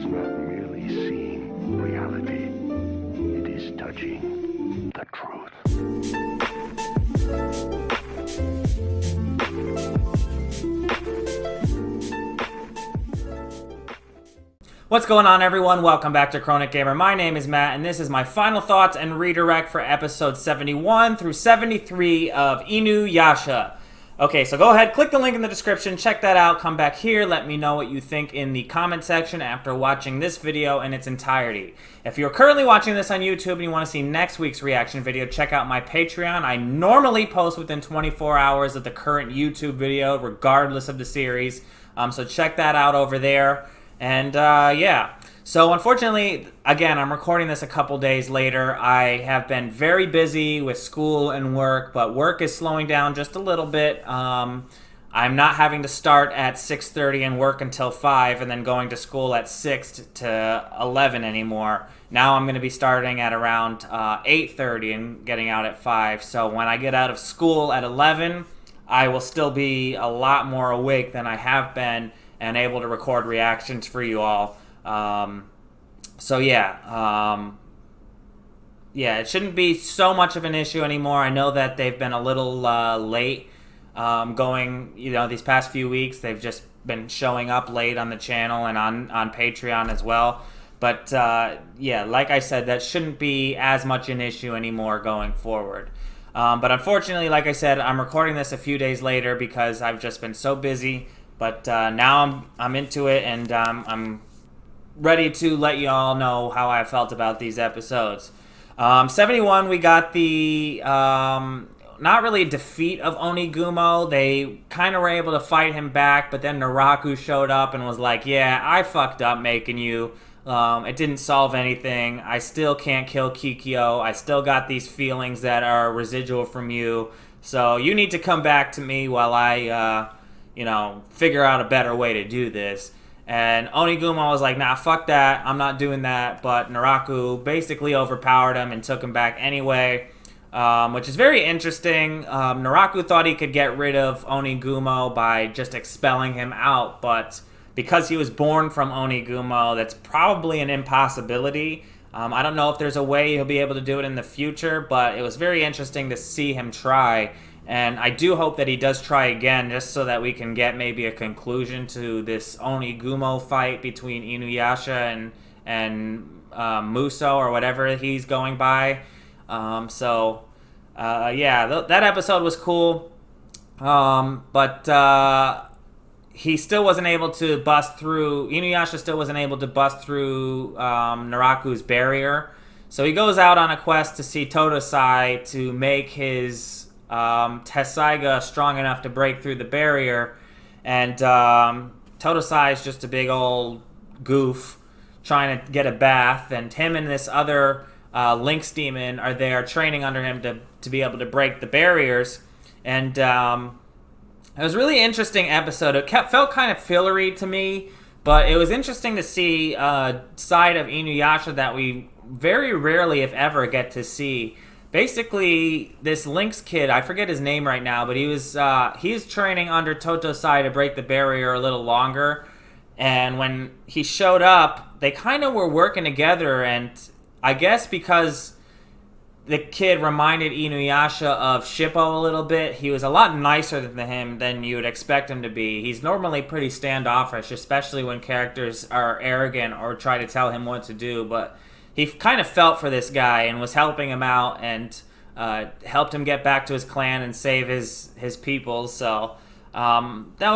not merely seeing reality, it is touching the truth. What's going on, everyone? Welcome back to Chronic Gamer. My name is Matt, and this is my final thoughts and redirect for episodes 71 through 73 of InuYasha. Okay, so go ahead, click the link in the description, check that out, come back here, let me know what you think in the comment section after watching this video in its entirety. If you're currently watching this on YouTube and you want to see next week's reaction video, check out my Patreon. I normally post within 24 hours of the current YouTube video, regardless of the series, so check that out over there. And yeah, so unfortunately, again, I'm recording this a couple days later. I have been very busy with school and work, but work is slowing down just a little bit. I'm not having to start at 6:30 and work until 5 and then going to school at 6 to 11 anymore. Now I'm going to be starting at around 8:30 and getting out at 5. So when I get out of school at 11, I will still be a lot more awake than I have been and able to record reactions for you all. So yeah, it shouldn't be so much of an issue anymore. I know that they've been a little late going, these past few weeks. They've just been showing up late on the channel and on Patreon as well. But yeah, like I said, that shouldn't be as much an issue anymore going forward. But unfortunately, like I said, I'm recording this a few days later because I've just been so busy. But now I'm into it, and I'm ready to let you all know how I felt about these episodes. 71, we got the not really defeat of Onigumo. They kind of were able to fight him back, but then Naraku showed up and was like, "Yeah, I fucked up making you. It didn't solve anything. I still can't kill Kikyo. I still got these feelings that are residual from you. So you need to come back to me while I figure out a better way to do this." And Onigumo was like, "Nah, fuck that. I'm not doing that." But Naraku basically overpowered him and took him back anyway, which is very interesting. Naraku thought he could get rid of Onigumo by just expelling him out, but because he was born from Onigumo, that's probably an impossibility. I don't know if there's a way he'll be able to do it in the future, but it was very interesting to see him try. And I do hope that he does try again, just so that we can get maybe a conclusion to this Onigumo fight between InuYasha and Muso, or whatever he's going by. Yeah, that episode was cool. But he still wasn't able to bust through, InuYasha still wasn't able to bust through Naraku's barrier. So he goes out on a quest to see Toto-sai to make his Tessaiga strong enough to break through the barrier, and Toto-sai is just a big old goof trying to get a bath, and him and this other Lynx demon are there training under him to be able to break the barriers. And it was a really interesting episode. It felt kind of fillery to me, but it was interesting to see a side of InuYasha that we very rarely, if ever, get to see. Basically, this Lynx kid, I forget his name right now, but he's training under Toto-sai to break the barrier a little longer. And when he showed up, they kind of were working together, and I guess because the kid reminded InuYasha of Shippo a little bit, he was a lot nicer than him than you would expect him to be. He's normally pretty standoffish, especially when characters are arrogant or try to tell him what to do, but he kind of felt for this guy and was helping him out and helped him get back to his clan and save his people. So that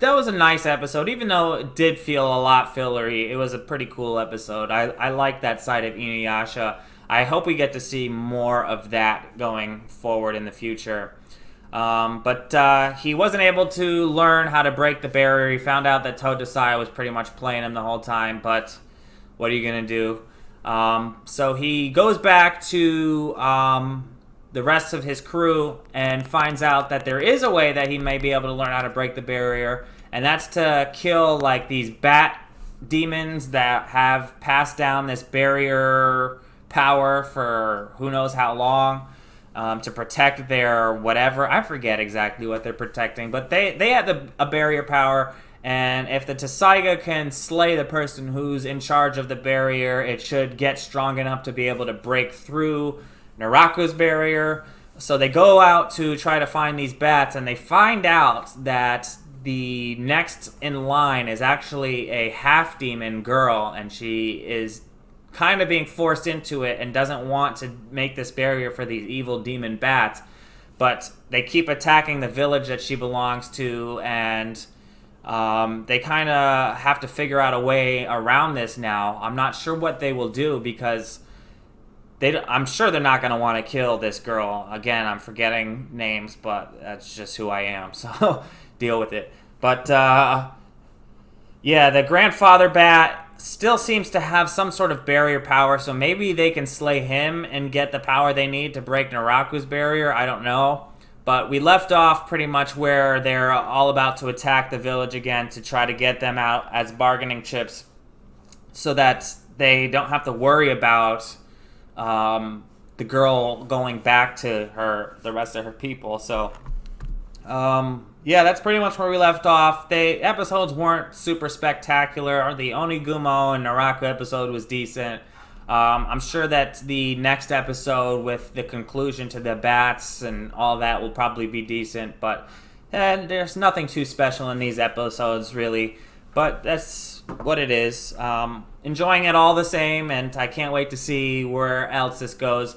was a nice episode. Even though it did feel a lot fillery, it was a pretty cool episode. I like that side of InuYasha. I hope we get to see more of that going forward in the future. But he wasn't able to learn how to break the barrier. He found out that Toto-sai was pretty much playing him the whole time, but what are you going to do? So he goes back to the rest of his crew and finds out that there is a way that he may be able to learn how to break the barrier, and that's to kill like these bat demons that have passed down this barrier power for who knows how long, to protect their whatever. I forget exactly what they're protecting, but they had a barrier power, And if the Tessaiga can slay the person who's in charge of the barrier, it should get strong enough to be able to break through Naraku's barrier. So they go out to try to find these bats, and they find out that the next in line is actually a half-demon girl, and she is kind of being forced into it and doesn't want to make this barrier for these evil demon bats. But they keep attacking the village that she belongs to, and they kind of have to figure out a way around this now. I'm not sure what they will do because I'm sure they're not going to want to kill this girl. Again, I'm forgetting names, but that's just who I am, so deal with it. But, yeah, the grandfather bat still seems to have some sort of barrier power, so maybe they can slay him and get the power they need to break Naraku's barrier. I don't know. But we left off pretty much where they're all about to attack the village again to try to get them out as bargaining chips so that they don't have to worry about the girl going back to the rest of her people. So, yeah, that's pretty much where we left off. The episodes weren't super spectacular. The Onigumo and Naraku episode was decent. I'm sure that the next episode with the conclusion to the bats and all that will probably be decent, but there's nothing too special in these episodes, really. But that's what it is. Enjoying it all the same, and I can't wait to see where else this goes.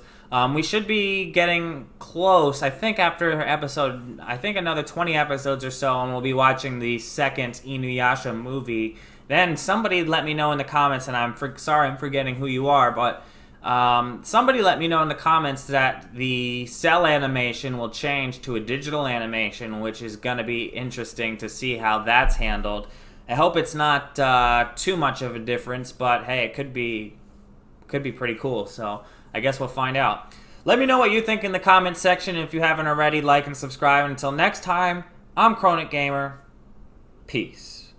We should be getting close, I think, after another 20 episodes or so, and we'll be watching the second InuYasha movie. Then somebody let me know in the comments, and I'm sorry I'm forgetting who you are, but somebody let me know in the comments that the cell animation will change to a digital animation, which is going to be interesting to see how that's handled. I hope it's not too much of a difference, but hey, it could be pretty cool, so I guess we'll find out. Let me know what you think in the comments section. If you haven't already, like and subscribe. Until next time, I'm Chronic Gamer. Peace.